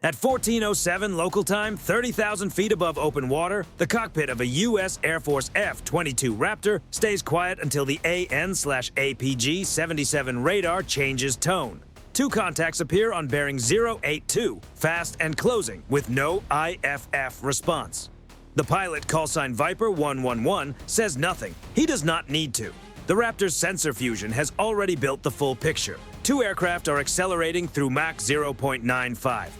At 14:07 local time, 30,000 feet above open water, the cockpit of a U.S. Air Force F-22 Raptor stays quiet until the AN/APG-77 radar changes tone. Two contacts appear on bearing 082, fast and closing, with no IFF response. The pilot, callsign Viper 111, says nothing. He does not need to. The Raptor's sensor fusion has already built the full picture. Two aircraft are accelerating through Mach 0.95.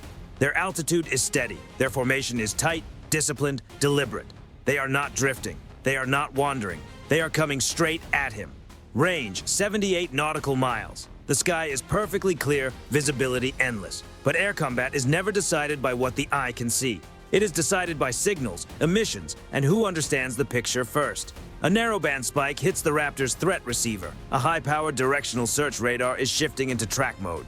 Their altitude is steady. Their formation is tight, disciplined, deliberate. They are not drifting. They are not wandering. They are coming straight at him. Range, 78 nautical miles. The sky is perfectly clear, visibility endless. But air combat is never decided by what the eye can see. It is decided by signals, emissions, and who understands the picture first. A narrowband spike hits the Raptor's threat receiver. A high-powered directional search radar is shifting into track mode.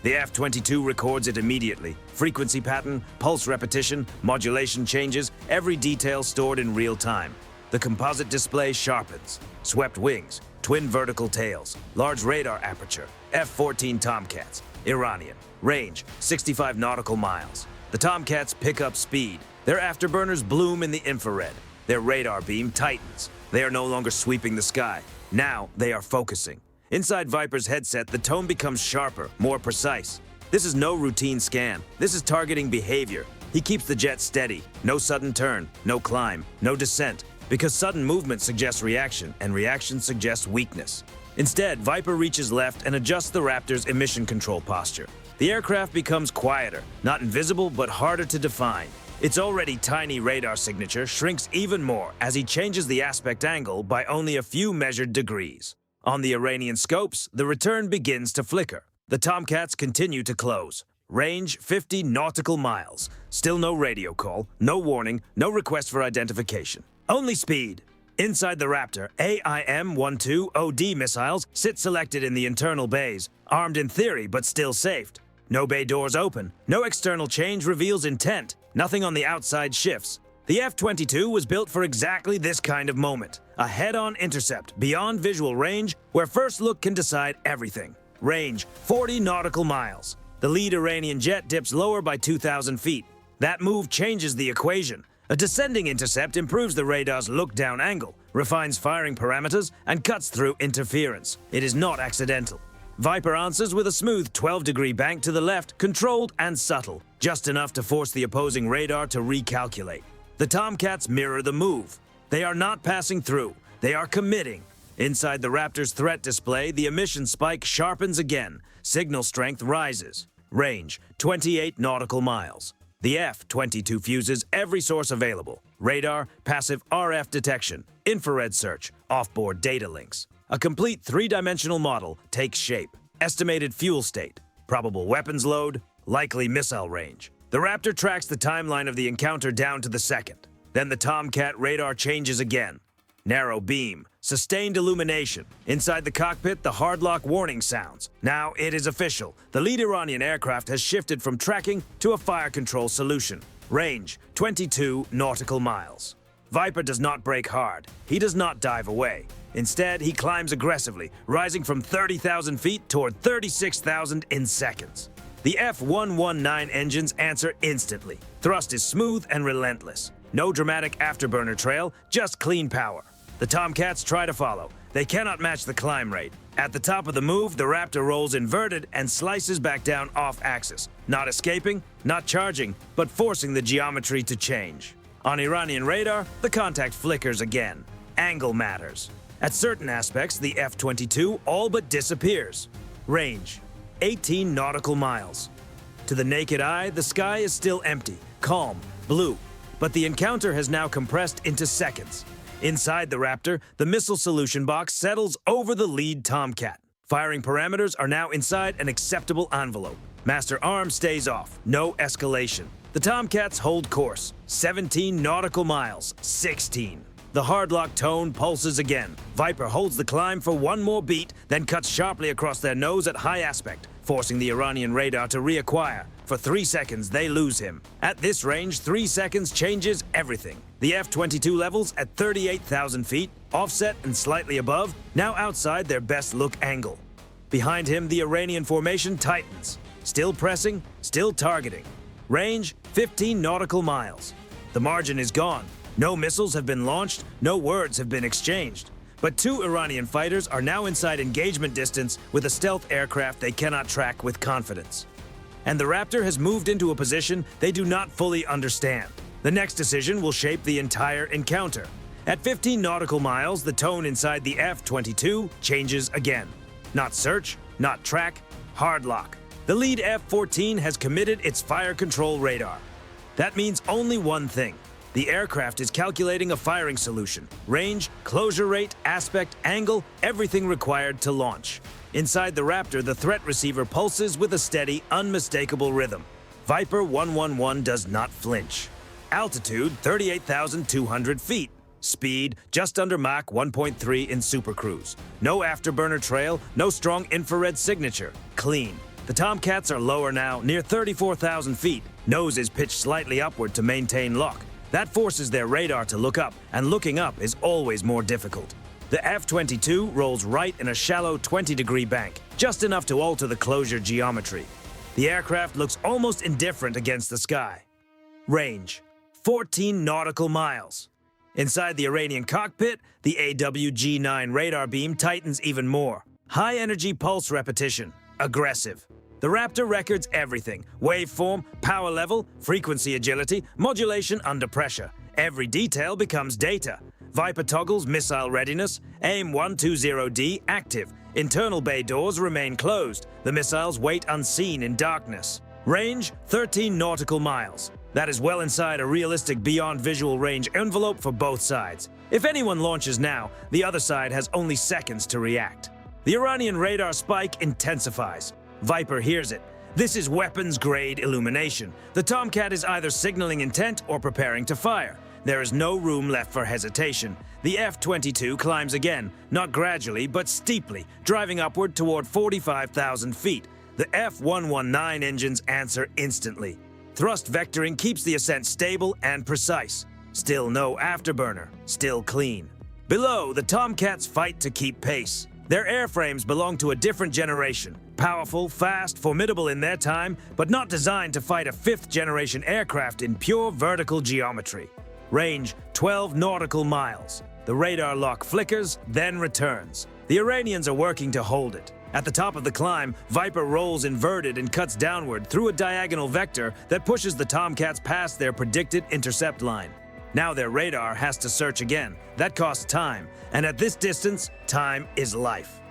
The F-22 records it immediately. Frequency pattern, pulse repetition, modulation changes, every detail stored in real time. The composite display sharpens. Swept wings, twin vertical tails, large radar aperture, F-14 Tomcats, Iranian. Range, 65 nautical miles. The Tomcats pick up speed. Their afterburners bloom in the infrared. Their radar beam tightens. They are no longer sweeping the sky. Now they are focusing. Inside Viper's headset, the tone becomes sharper, more precise. This is no routine scan. This is targeting behavior. He keeps the jet steady. No sudden turn, no climb, no descent. Because sudden movement suggests reaction, and reaction suggests weakness. Instead, Viper reaches left and adjusts the Raptor's emission control posture. The aircraft becomes quieter, not invisible, but harder to define. Its already tiny radar signature shrinks even more as he changes the aspect angle by only a few measured degrees. On the Iranian scopes, the return begins to flicker. The Tomcats continue to close. Range 50 nautical miles. Still no radio call, no warning, no request for identification. Only speed. Inside the Raptor, AIM-12OD missiles sit selected in the internal bays, armed in theory but still safed. No bay doors open. No external change reveals intent. Nothing on the outside shifts. The F-22 was built for exactly this kind of moment. A head-on intercept, beyond visual range, where first look can decide everything. Range, 40 nautical miles. The lead Iranian jet dips lower by 2,000 feet. That move changes the equation. A descending intercept improves the radar's look-down angle, refines firing parameters, and cuts through interference. It is not accidental. Viper answers with a smooth 12-degree bank to the left, controlled and subtle, just enough to force the opposing radar to recalculate. The Tomcats mirror the move. They are not passing through. They are committing. Inside the Raptor's threat display, the emission spike sharpens again. Signal strength rises. Range, 28 nautical miles. The F-22 fuses every source available. Radar, passive RF detection, infrared search, offboard data links. A complete three-dimensional model takes shape. Estimated fuel state, probable weapons load, likely missile range. The Raptor tracks the timeline of the encounter down to the second. Then the Tomcat radar changes again. Narrow beam, sustained illumination. Inside the cockpit, the hard lock warning sounds. Now it is official. The lead Iranian aircraft has shifted from tracking to a fire control solution. Range, 22 nautical miles. Viper does not brake hard. He does not dive away. Instead, he climbs aggressively, rising from 30,000 feet toward 36,000 in seconds. The F-119 engines answer instantly. Thrust is smooth and relentless. No dramatic afterburner trail, just clean power. The Tomcats try to follow. They cannot match the climb rate. At the top of the move, the Raptor rolls inverted and slices back down off-axis. Not escaping, not charging, but forcing the geometry to change. On Iranian radar, the contact flickers again. Angle matters. At certain aspects, the F-22 all but disappears. Range, 18 nautical miles. To the naked eye, the sky is still empty, calm, blue. But the encounter has now compressed into seconds. Inside the Raptor, the missile solution box settles over the lead Tomcat. Firing parameters are now inside an acceptable envelope. Master arm stays off, no escalation. The Tomcats hold course, 17 nautical miles, 16. The hard-lock tone pulses again. Viper holds the climb for one more beat, then cuts sharply across their nose at high aspect, forcing the Iranian radar to reacquire. For 3 seconds, they lose him. At this range, 3 seconds changes everything. The F-22 levels at 38,000 feet, offset and slightly above, now outside their best look angle. Behind him, the Iranian formation tightens. Still pressing, still targeting. Range, 15 nautical miles. The margin is gone. No missiles have been launched, no words have been exchanged. But 2 Iranian fighters are now inside engagement distance with a stealth aircraft they cannot track with confidence. And the Raptor has moved into a position they do not fully understand. The next decision will shape the entire encounter. At 15 nautical miles, the tone inside the F-22 changes again. Not search, not track, hard lock. The lead F-14 has committed its fire control radar. That means only one thing. The aircraft is calculating a firing solution. Range, closure rate, aspect, angle, everything required to launch. Inside the Raptor, the threat receiver pulses with a steady, unmistakable rhythm. Viper 111 does not flinch. Altitude, 38,200 feet. Speed, just under Mach 1.3 in supercruise. No afterburner trail, no strong infrared signature. Clean. The Tomcats are lower now, near 34,000 feet. Nose is pitched slightly upward to maintain lock. That forces their radar to look up, and looking up is always more difficult. The F-22 rolls right in a shallow 20-degree bank, just enough to alter the closure geometry. The aircraft looks almost indifferent against the sky. Range, 14 nautical miles. Inside the Iranian cockpit, the AWG-9 radar beam tightens even more. High-energy pulse repetition. Aggressive. The Raptor records everything. Waveform, power level, frequency agility, modulation under pressure. Every detail becomes data. Viper toggles missile readiness. AIM 120D active. Internal bay doors remain closed. The missiles wait unseen in darkness. Range, 13 nautical miles. That is well inside a realistic beyond visual range envelope for both sides. If anyone launches now, the other side has only seconds to react. The Iranian radar spike intensifies. Viper hears it. This is weapons-grade illumination. The Tomcat is either signaling intent or preparing to fire. There is no room left for hesitation. The F-22 climbs again, not gradually, but steeply, driving upward toward 45,000 feet. The F-119 engines answer instantly. Thrust vectoring keeps the ascent stable and precise. Still no afterburner, still clean. Below, the Tomcats fight to keep pace. Their airframes belong to a different generation. Powerful, fast, formidable in their time, but not designed to fight a 5th-generation aircraft in pure vertical geometry. Range, 12 nautical miles. The radar lock flickers, then returns. The Iranians are working to hold it. At the top of the climb, Viper rolls inverted and cuts downward through a diagonal vector that pushes the Tomcats past their predicted intercept line. Now their radar has to search again. That costs time, and at this distance, time is life.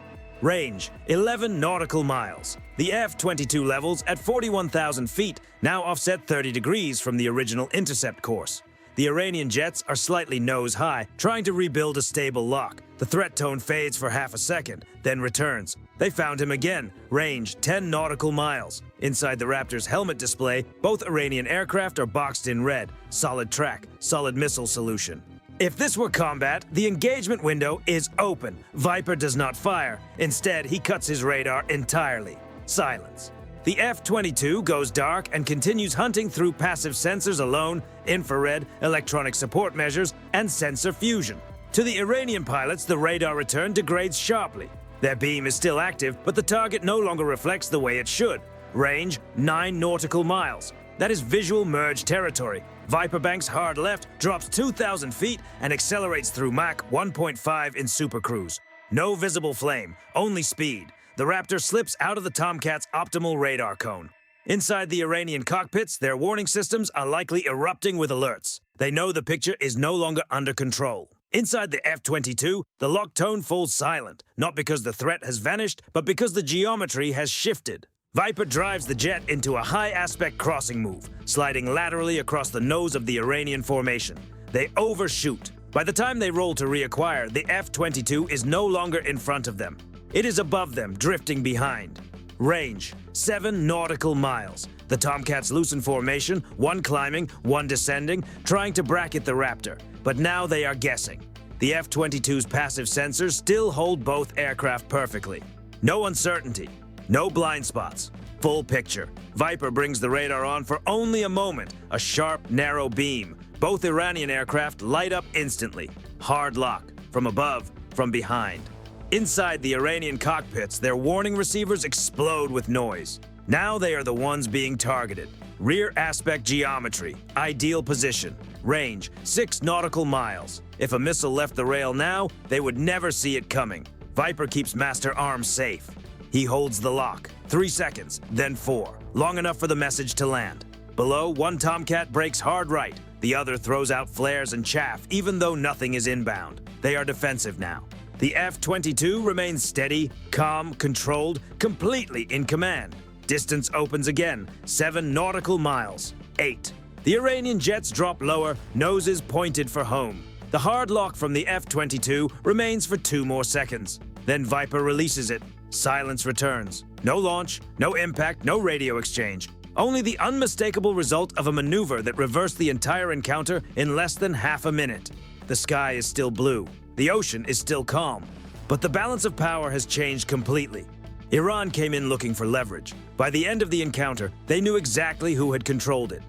Range, 11 nautical miles. The F-22 levels at 41,000 feet now offset 30 degrees from the original intercept course. The Iranian jets are slightly nose-high, trying to rebuild a stable lock. The threat tone fades for half a second, then returns. They found him again. Range, 10 nautical miles. Inside the Raptor's helmet display, both Iranian aircraft are boxed in red. Solid track, solid missile solution. If this were combat, the engagement window is open. Viper does not fire. Instead, he cuts his radar entirely. Silence. The F-22 goes dark and continues hunting through passive sensors alone, infrared, electronic support measures, and sensor fusion. To the Iranian pilots, the radar return degrades sharply. Their beam is still active, but the target no longer reflects the way it should. Range, 9 nautical miles. That is visual merge territory. Viper banks hard left, drops 2,000 feet, and accelerates through Mach 1.5 in supercruise. No visible flame, only speed. The Raptor slips out of the Tomcat's optimal radar cone. Inside the Iranian cockpits, their warning systems are likely erupting with alerts. They know the picture is no longer under control. Inside the F-22, the lock tone falls silent, not because the threat has vanished, but because the geometry has shifted. Viper drives the jet into a high-aspect crossing move, sliding laterally across the nose of the Iranian formation. They overshoot. By the time they roll to reacquire, the F-22 is no longer in front of them. It is above them, drifting behind. Range, 7 nautical miles. The Tomcats loosen formation, one climbing, one descending, trying to bracket the Raptor. But now they are guessing. The F-22's passive sensors still hold both aircraft perfectly. No uncertainty, no blind spots. Full picture. Viper brings the radar on for only a moment, a sharp, narrow beam. Both Iranian aircraft light up instantly. Hard lock, from above, from behind. Inside the Iranian cockpits, their warning receivers explode with noise. Now they are the ones being targeted. Rear aspect geometry, ideal position, range 6 nautical miles. If a missile left the rail now, they would never see it coming. Viper keeps master arms safe. He holds the lock. 3 seconds, then 4. Long enough for the message to land. Below, one Tomcat breaks hard right. The other throws out flares and chaff, even though nothing is inbound. They are defensive now. The F-22 remains steady, calm, controlled, completely in command. Distance opens again, 7 nautical miles. 8. The Iranian jets drop lower, noses pointed for home. The hard lock from the F-22 remains for 2 more seconds. Then Viper releases it. Silence returns. No launch, no impact, no radio exchange. Only the unmistakable result of a maneuver that reversed the entire encounter in less than half a minute. The sky is still blue. The ocean is still calm. But the balance of power has changed completely. Iran came in looking for leverage. By the end of the encounter, they knew exactly who had controlled it.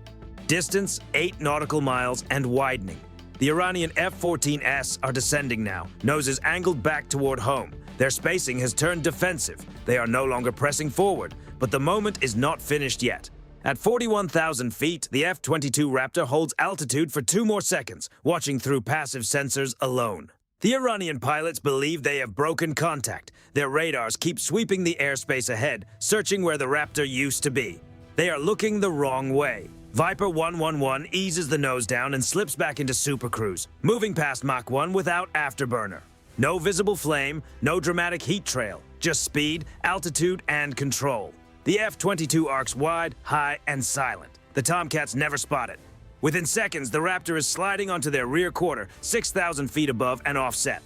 Distance, 8 nautical miles and widening. The Iranian F-14S are descending now, noses angled back toward home. Their spacing has turned defensive. They are no longer pressing forward, but the moment is not finished yet. At 41,000 feet, the F-22 Raptor holds altitude for 2 more seconds, watching through passive sensors alone. The Iranian pilots believe they have broken contact. Their radars keep sweeping the airspace ahead, searching where the Raptor used to be. They are looking the wrong way. Viper 111 eases the nose down and slips back into supercruise, moving past Mach 1 without afterburner. No visible flame, no dramatic heat trail, just speed, altitude, and control. The F-22 arcs wide, high, and silent. The Tomcats never spot it. Within seconds, the Raptor is sliding onto their rear quarter, 6,000 feet above and offset.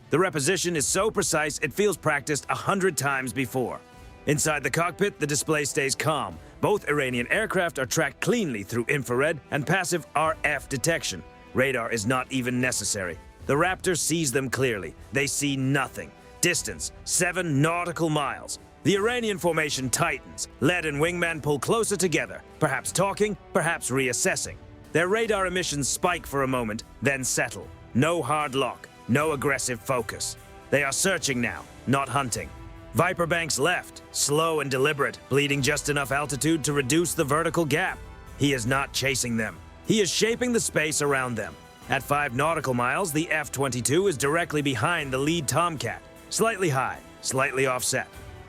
The reposition is so precise it feels practiced 100 times before. Inside the cockpit, the display stays calm. Both Iranian aircraft are tracked cleanly through infrared and passive RF detection. Radar is not even necessary. The Raptor sees them clearly. They see nothing. Distance, 7 nautical miles. The Iranian formation tightens. Lead and wingman pull closer together, perhaps talking, perhaps reassessing. Their radar emissions spike for a moment, then settle. No hard lock, no aggressive focus. They are searching now, not hunting. Viper banks left, slow and deliberate, bleeding just enough altitude to reduce the vertical gap. He is not chasing them. He is shaping the space around them. At 5 nautical miles, the F-22 is directly behind the lead Tomcat. Slightly high, slightly offset.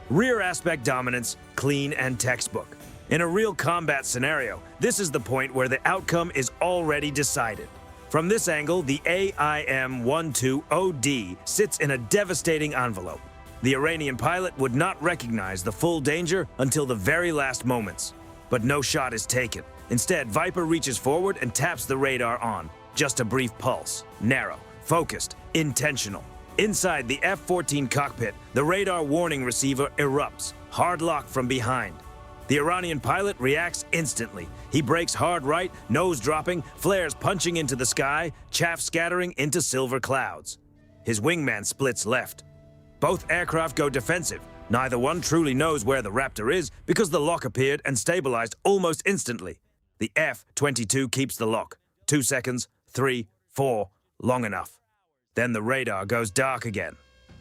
Rear aspect dominance, clean and textbook. In a real combat scenario, this is the point where the outcome is already decided. From this angle, the AIM-12OD sits in a devastating envelope. The Iranian pilot would not recognize the full danger until the very last moments. But no shot is taken. Instead, Viper reaches forward and taps the radar on. Just a brief pulse. Narrow, focused, intentional. Inside the F-14 cockpit, the radar warning receiver erupts, hard lock from behind. The Iranian pilot reacts instantly. He brakes hard right, nose dropping, flares punching into the sky, chaff scattering into silver clouds. His wingman splits left. Both aircraft go defensive. Neither one truly knows where the Raptor is because the lock appeared and stabilized almost instantly. The F-22 keeps the lock. 2 seconds, 3, 4, long enough. Then the radar goes dark again.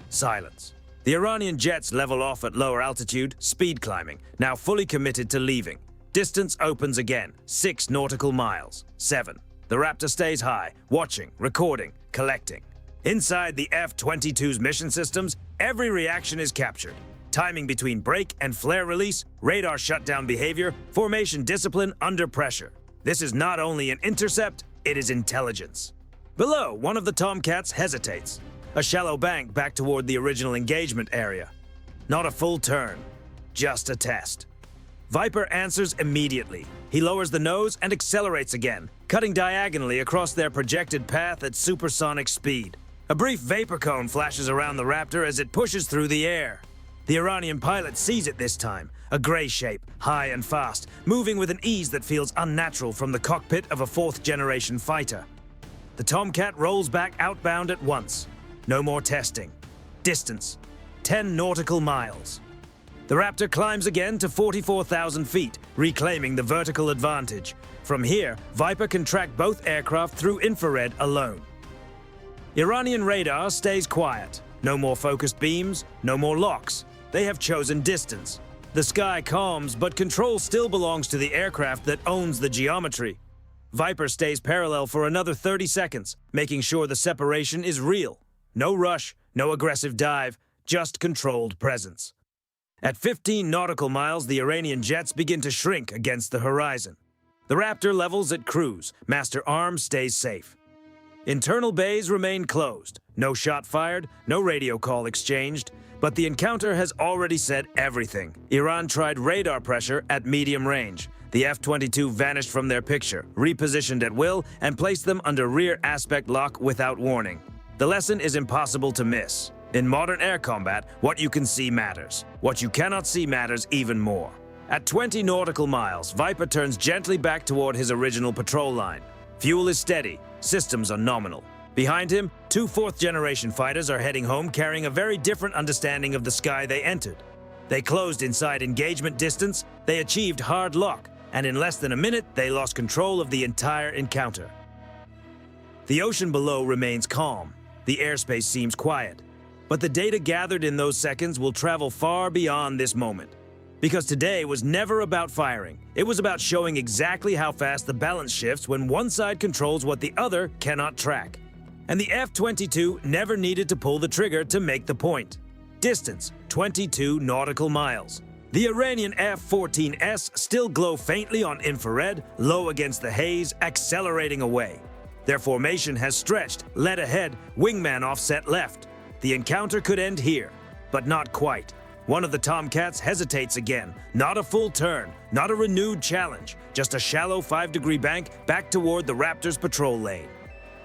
Silence. The Iranian jets level off at lower altitude, speed climbing, now fully committed to leaving. Distance opens again, 6 nautical miles. 7. The Raptor stays high, watching, recording, collecting. Inside the F-22's mission systems, every reaction is captured. Timing between brake and flare release, radar shutdown behavior, formation discipline under pressure. This is not only an intercept, it is intelligence. Below, one of the Tomcats hesitates. A shallow bank back toward the original engagement area. Not a full turn, just a test. Viper answers immediately. He lowers the nose and accelerates again, cutting diagonally across their projected path at supersonic speed. A brief vapor cone flashes around the Raptor as it pushes through the air. The Iranian pilot sees it this time, a gray shape, high and fast, moving with an ease that feels unnatural from the cockpit of a 4th-generation fighter. The Tomcat rolls back outbound at once. No more testing. Distance, 10 nautical miles. The Raptor climbs again to 44,000 feet, reclaiming the vertical advantage. From here, Viper can track both aircraft through infrared alone. Iranian radar stays quiet. No more focused beams, no more locks. They have chosen distance. The sky calms, but control still belongs to the aircraft that owns the geometry. Viper stays parallel for another 30 seconds, making sure the separation is real. No rush, no aggressive dive, just controlled presence. At 15 nautical miles, the Iranian jets begin to shrink against the horizon. The Raptor levels at cruise. Master arm stays safe. Internal bays remain closed. No shot fired, no radio call exchanged. But the encounter has already said everything. Iran tried radar pressure at medium range. The F-22 vanished from their picture, repositioned at will, and placed them under rear aspect lock without warning. The lesson is impossible to miss. In modern air combat, what you can see matters. What you cannot see matters even more. At 20 nautical miles, Viper turns gently back toward his original patrol line. Fuel is steady, systems are nominal. Behind him, two fourth-generation fighters are heading home carrying a very different understanding of the sky they entered. They closed inside engagement distance, they achieved hard lock, and in less than a minute, they lost control of the entire encounter. The ocean below remains calm. The airspace seems quiet. But the data gathered in those seconds will travel far beyond this moment. Because today was never about firing. It was about showing exactly how fast the balance shifts when one side controls what the other cannot track. And the F-22 never needed to pull the trigger to make the point. Distance, 22 nautical miles. The Iranian F-14S still glow faintly on infrared, low against the haze, accelerating away. Their formation has stretched, led ahead, wingman offset left. The encounter could end here, but not quite. One of the Tomcats hesitates again. Not a full turn, not a renewed challenge, just a shallow 5-degree bank back toward the Raptor's patrol lane.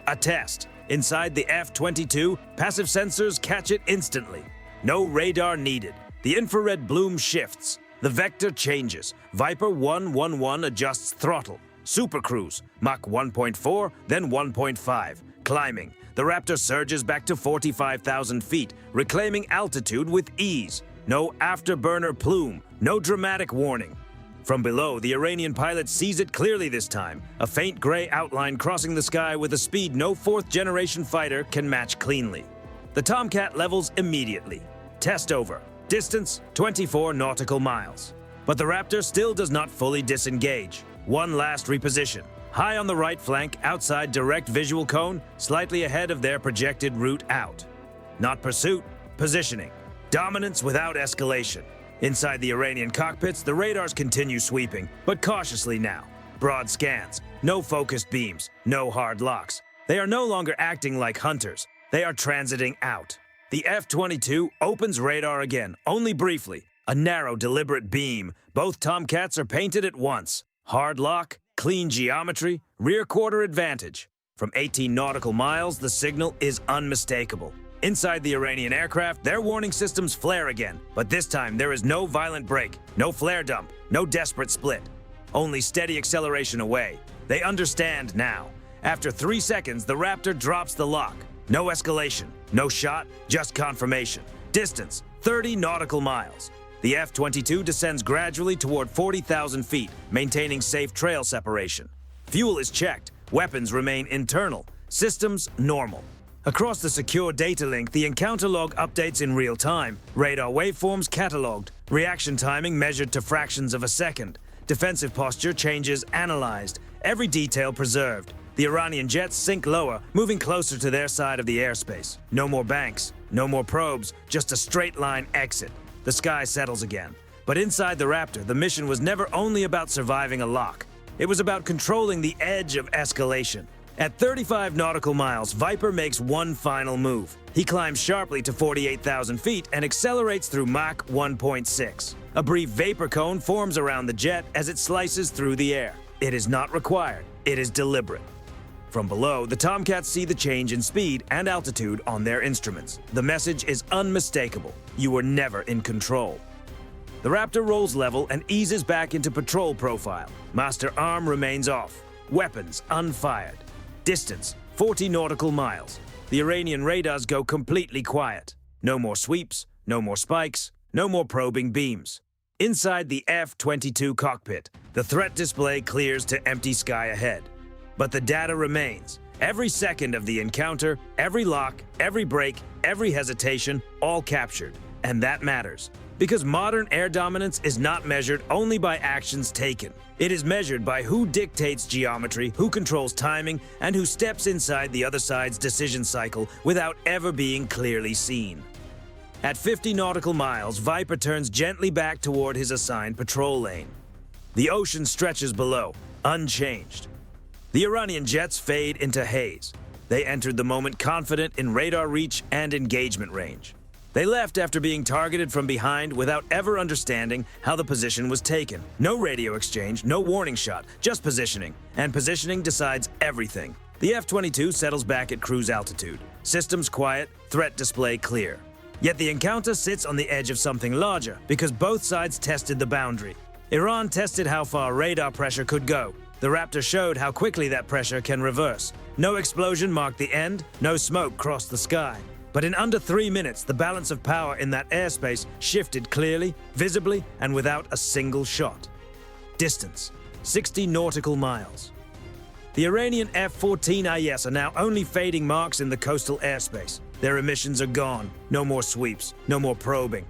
A test. Inside the F-22, passive sensors catch it instantly. No radar needed. The infrared bloom shifts. The vector changes. Viper 111 adjusts throttle. Supercruise, Mach 1.4, then 1.5. Climbing. The Raptor surges back to 45,000 feet, reclaiming altitude with ease. No afterburner plume, no dramatic warning. From below, the Iranian pilot sees it clearly this time, a faint gray outline crossing the sky with a speed no fourth-generation fighter can match cleanly. The Tomcat levels immediately. Test over. Distance, 24 nautical miles. But the Raptor still does not fully disengage. One last reposition. High on the right flank, outside direct visual cone, slightly ahead of their projected route out. Not pursuit, positioning. Dominance without escalation. Inside the Iranian cockpits, the radars continue sweeping, but cautiously now. Broad scans, no focused beams, no hard locks. They are no longer acting like hunters. They are transiting out. The F-22 opens radar again, only briefly. A narrow, deliberate beam. Both Tomcats are painted at once. Hard lock, clean geometry, rear quarter advantage. From 18 nautical miles, the signal is unmistakable. Inside the Iranian aircraft, their warning systems flare again, but this time there is no violent break, no flare dump, no desperate split. Only steady acceleration away. They understand now. After 3 seconds, the Raptor drops the lock. No escalation, no shot, just confirmation. Distance, 30 nautical miles. The F-22 descends gradually toward 40,000 feet, maintaining safe trail separation. Fuel is checked, weapons remain internal, systems normal. Across the secure data link, the encounter log updates in real time, radar waveforms cataloged, reaction timing measured to fractions of a second, defensive posture changes analyzed, every detail preserved. The Iranian jets sink lower, moving closer to their side of the airspace. No more banks, no more probes, just a straight line exit. The sky settles again. But inside the Raptor, the mission was never only about surviving a lock. It was about controlling the edge of escalation. At 35 nautical miles, Viper makes one final move. He climbs sharply to 48,000 feet and accelerates through Mach 1.6. A brief vapor cone forms around the jet as it slices through the air. It is not required. It is deliberate. From below, the Tomcats see the change in speed and altitude on their instruments. The message is unmistakable. You were never in control. The Raptor rolls level and eases back into patrol profile. Master arm remains off. Weapons unfired. Distance, 40 nautical miles. The Iranian radars go completely quiet. No more sweeps, no more spikes, no more probing beams. Inside the F-22 cockpit, the threat display clears to empty sky ahead. But the data remains. Every second of the encounter, every lock, every break, every hesitation, all captured. And that matters. Because modern air dominance is not measured only by actions taken. It is measured by who dictates geometry, who controls timing, and who steps inside the other side's decision cycle without ever being clearly seen. At 50 nautical miles, Viper turns gently back toward his assigned patrol lane. The ocean stretches below, unchanged. The Iranian jets fade into haze. They entered the moment confident in radar reach and engagement range. They left after being targeted from behind without ever understanding how the position was taken. No radio exchange, no warning shot, just positioning. And positioning decides everything. The F-22 settles back at cruise altitude. Systems quiet, threat display clear. Yet the encounter sits on the edge of something larger because both sides tested the boundary. Iran tested how far radar pressure could go. The Raptor showed how quickly that pressure can reverse. No explosion marked the end, no smoke crossed the sky. But in under 3 minutes, the balance of power in that airspace shifted clearly, visibly, and without a single shot. Distance: 60 nautical miles. The Iranian F-14IS are now only fading marks in the coastal airspace. Their emissions are gone. No more sweeps, no more probing.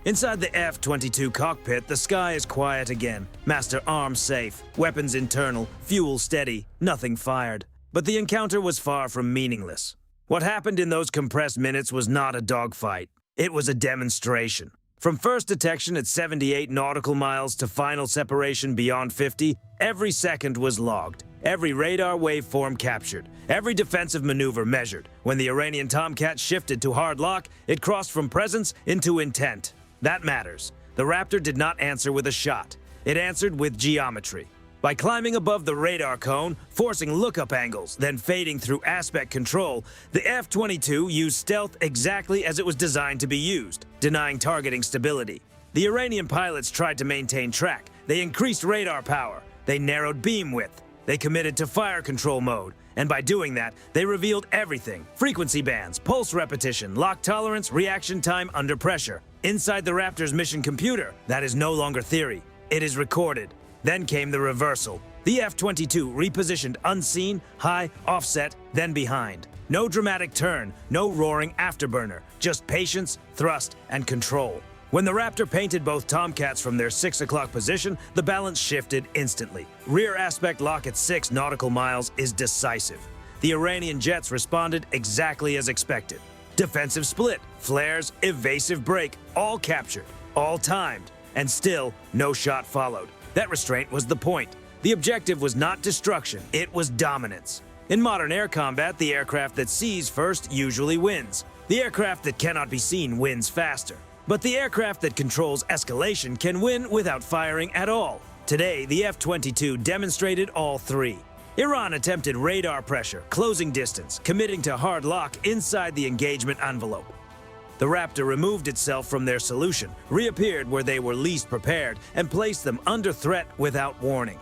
Inside the F-22 cockpit, the sky is quiet again. Master arms safe, weapons internal, fuel steady, nothing fired. But the encounter was far from meaningless. What happened in those compressed minutes was not a dogfight. It was a demonstration. From first detection at 78 nautical miles to final separation beyond 50, every second was logged, every radar waveform captured, every defensive maneuver measured. When the Iranian Tomcat shifted to hard lock, it crossed from presence into intent. That matters. The Raptor did not answer with a shot. It answered with geometry. By climbing above the radar cone, forcing lookup angles, then fading through aspect control, the F-22 used stealth exactly as it was designed to be used, denying targeting stability. The Iranian pilots tried to maintain track. They increased radar power. They narrowed beam width. They committed to fire control mode. And by doing that, they revealed everything: frequency bands, pulse repetition, lock tolerance, reaction time under pressure. Inside the Raptor's mission computer, that is no longer theory. It is recorded. Then came the reversal. The F-22 repositioned unseen, high, offset, then behind. No dramatic turn, no roaring afterburner, just patience, thrust, and control. When the Raptor painted both Tomcats from their 6 o'clock position, the balance shifted instantly. Rear aspect lock at 6 nautical miles is decisive. The Iranian jets responded exactly as expected. Defensive split, flares, evasive break, all captured, all timed, and still no shot followed. That restraint was the point. The objective was not destruction, it was dominance. In modern air combat, the aircraft that sees first usually wins. The aircraft that cannot be seen wins faster. But the aircraft that controls escalation can win without firing at all. Today, the F-22 demonstrated all three. Iran attempted radar pressure, closing distance, committing to hard lock inside the engagement envelope. The Raptor removed itself from their solution, reappeared where they were least prepared, and placed them under threat without warning.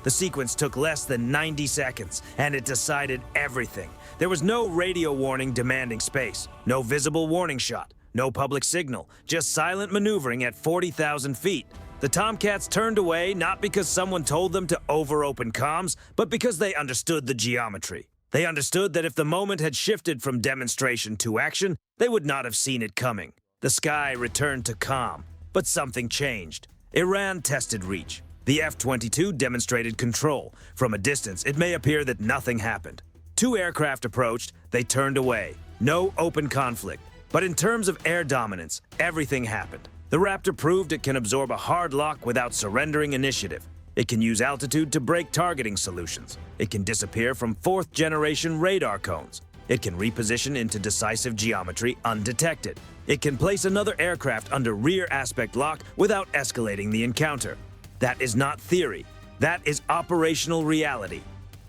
The sequence took less than 90 seconds, and it decided everything. There was no radio warning demanding space, no visible warning shot, no public signal, just silent maneuvering at 40,000 feet. The Tomcats turned away not because someone told them to over-open comms, but because they understood the geometry. They understood that if the moment had shifted from demonstration to action, they would not have seen it coming. The sky returned to calm, but something changed. Iran tested reach. The F-22 demonstrated control. From a distance, it may appear that nothing happened. 2 aircraft approached, they turned away. No open conflict. But in terms of air dominance, everything happened. The Raptor proved it can absorb a hard lock without surrendering initiative. It can use altitude to break targeting solutions. It can disappear from 4th-generation radar cones. It can reposition into decisive geometry undetected. It can place another aircraft under rear aspect lock without escalating the encounter. That is not theory. That is operational reality.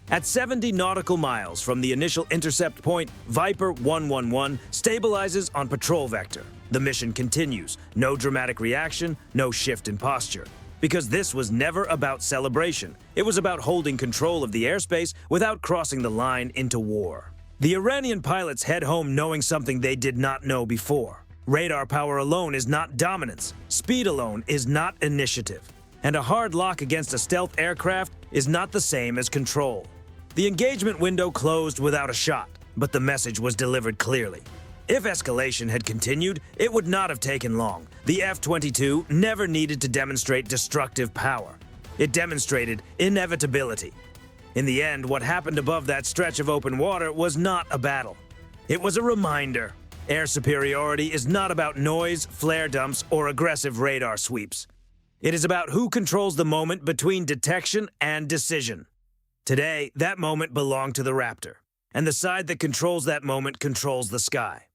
At 70 nautical miles from the initial intercept point, Viper 111 stabilizes on patrol vector. The mission continues. No dramatic reaction, no shift in posture. Because this was never about celebration. It was about holding control of the airspace without crossing the line into war. The Iranian pilots head home knowing something they did not know before. Radar power alone is not dominance. Speed alone is not initiative. And a hard lock against a stealth aircraft is not the same as control. The engagement window closed without a shot, but the message was delivered clearly. If escalation had continued, it would not have taken long. The F-22 never needed to demonstrate destructive power. It demonstrated inevitability. In the end, what happened above that stretch of open water was not a battle. It was a reminder. Air superiority is not about noise, flare dumps, or aggressive radar sweeps. It is about who controls the moment between detection and decision. Today, that moment belonged to the Raptor, and the side that controls that moment controls the sky.